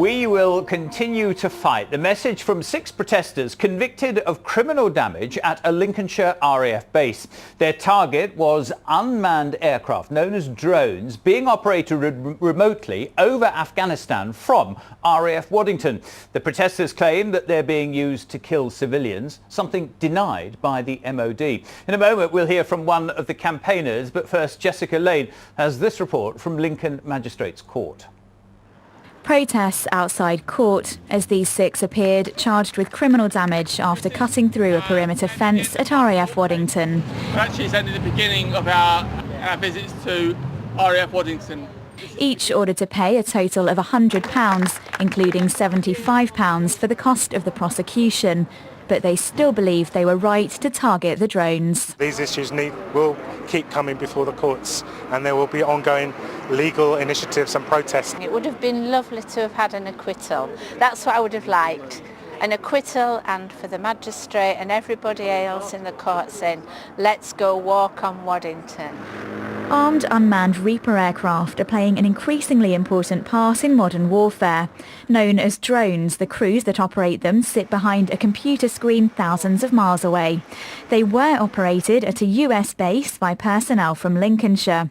We will continue to fight. The message from 6 protesters convicted of criminal damage at a Lincolnshire RAF base. Their target was unmanned aircraft known as drones being operated remotely over Afghanistan from RAF Waddington. The protesters claim that they're being used to kill civilians, something denied by the MOD. In a moment we'll hear from one of the campaigners, but first Jessica Lane has this report from Lincoln Magistrates Court. Protests outside court as these 6 appeared charged with criminal damage after cutting through a perimeter fence at RAF Waddington. We're actually sending the beginning of our visits to RAF Waddington. Each ordered to pay a total of £100, including £75 for the cost of the prosecution. But they still believe they were right to target the drones. These issues will keep coming before the courts, and there will be ongoing legal initiatives and protests. It would have been lovely to have had an acquittal. That's what I would have liked. An acquittal, and for the magistrate and everybody else in the court saying, let's go walk on Waddington. Armed unmanned Reaper aircraft are playing an increasingly important part in modern warfare. Known as drones, the crews that operate them sit behind a computer screen thousands of miles away. They were operated at a US base by personnel from Lincolnshire.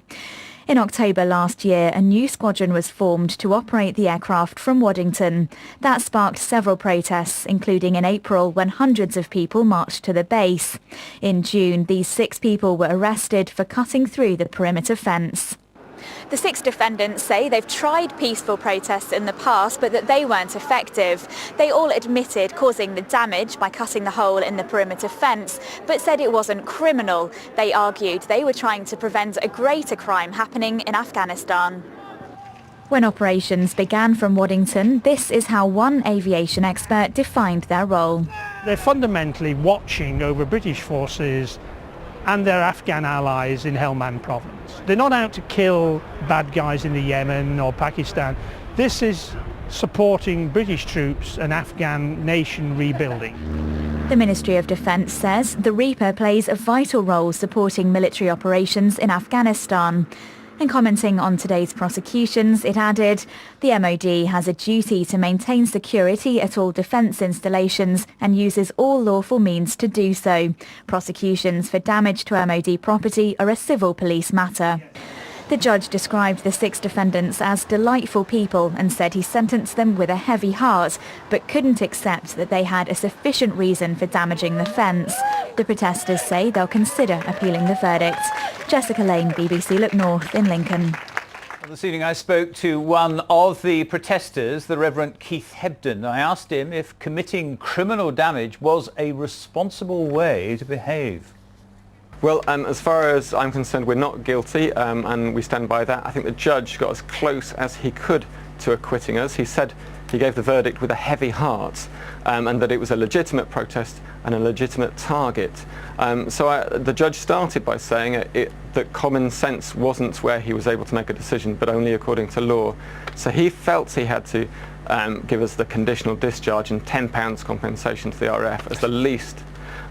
In October last year, a new squadron was formed to operate the aircraft from Waddington. That sparked several protests, including in April when hundreds of people marched to the base. In June, these 6 people were arrested for cutting through the perimeter fence. The 6 defendants say they've tried peaceful protests in the past, but that they weren't effective. They all admitted causing the damage by cutting the hole in the perimeter fence, but said it wasn't criminal. They argued they were trying to prevent a greater crime happening in Afghanistan. When operations began from Waddington, this is how one aviation expert defined their role. They're fundamentally watching over British forces and their Afghan allies in Helmand province. They're not out to kill bad guys in the Yemen or Pakistan. This is supporting British troops and Afghan nation rebuilding. The Ministry of Defence says the Reaper plays a vital role supporting military operations in Afghanistan. And commenting on today's prosecutions, it added, the MOD has a duty to maintain security at all defence installations and uses all lawful means to do so. Prosecutions for damage to MOD property are a civil police matter. The judge described the 6 defendants as delightful people and said he sentenced them with a heavy heart, but couldn't accept that they had a sufficient reason for damaging the fence. The protesters say they'll consider appealing the verdict. Jessica Lane, BBC Look North in Lincoln. Well, this evening I spoke to one of the protesters, the Reverend Keith Hebden. I asked him if committing criminal damage was a responsible way to behave. Well, as far as I'm concerned, we're not guilty, and we stand by that. I think the judge got as close as he could to acquitting us. He said he gave the verdict with a heavy heart, and that it was a legitimate protest and a legitimate target. The judge started by saying that common sense wasn't where he was able to make a decision, but only according to law. So he felt he had to give us the conditional discharge and £10 compensation to the RAF as the least.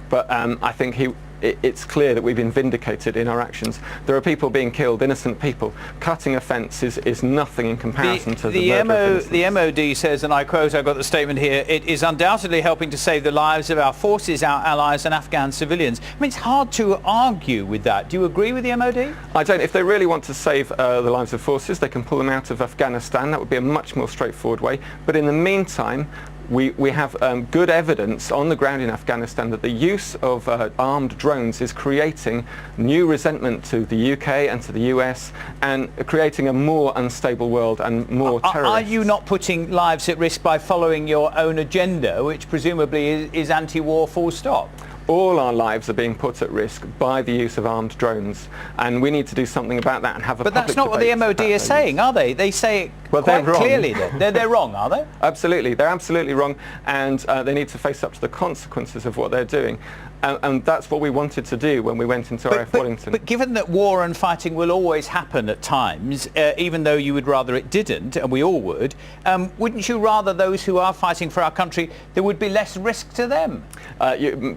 But I think it's clear that we've been vindicated in our actions. There are people being killed, innocent people. Cutting a fence is nothing in comparison to the murder of The MOD says, and I quote, I've got the statement here, it is undoubtedly helping to save the lives of our forces, our allies and Afghan civilians. I mean, it's hard to argue with that. Do you agree with the MOD? I don't. If they really want to save the lives of forces, they can pull them out of Afghanistan. That would be a much more straightforward way. But in the meantime, we have good evidence on the ground in Afghanistan that the use of armed drones is creating new resentment to the UK and to the US and creating a more unstable world and more terrorists. Are you not putting lives at risk by following your own agenda, which presumably is anti-war full stop? All our lives are being put at risk by the use of armed drones, and we need to do something about that and have a public debate. But that's not what the MOD are saying, are they? They say it quite clearly that they're wrong, are they? Absolutely, they're absolutely wrong, and they need to face up to the consequences of what they're doing. And that's what we wanted to do when we went into RAF Waddington. But given that war and fighting will always happen at times, even though you would rather it didn't, and we all would, wouldn't you rather those who are fighting for our country, there would be less risk to them?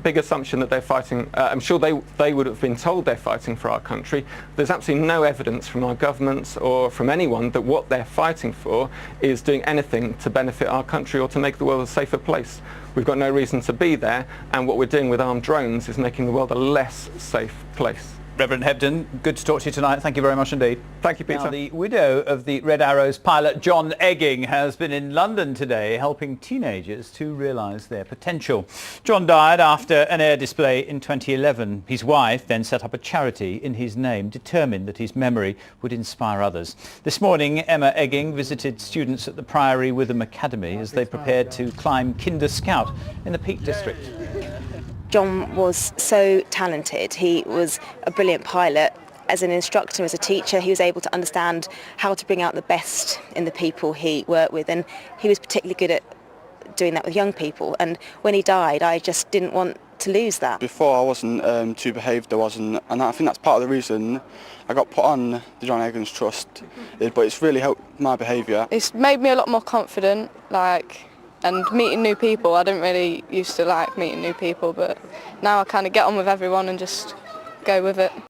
Big assumption that they're fighting. I'm sure they would have been told they're fighting for our country. There's absolutely no evidence from our governments or from anyone that what they're fighting fighting for is doing anything to benefit our country or to make the world a safer place. We've got no reason to be there, and what we're doing with armed drones is making the world a less safe place. Reverend Hebden, good to talk to you tonight. Thank you very much indeed. Thank you, Peter. Now, the widow of the Red Arrows pilot John Egging has been in London today helping teenagers to realise their potential. John died after an air display in 2011. His wife then set up a charity in his name, determined that his memory would inspire others. This morning, Emma Egging visited students at the Priory Witham Academy as they prepared to climb Kinder Scout in the Peak District. John was so talented. He was a brilliant pilot. As an instructor, as a teacher, he was able to understand how to bring out the best in the people he worked with, and he was particularly good at doing that with young people. And when he died, I just didn't want to lose that. Before I wasn't too behaved, and I think that's part of the reason I got put on the John Eggins Trust, but it's really helped my behaviour. It's made me a lot more confident, and meeting new people. I didn't really used to like meeting new people, but now I kind of get on with everyone and just go with it.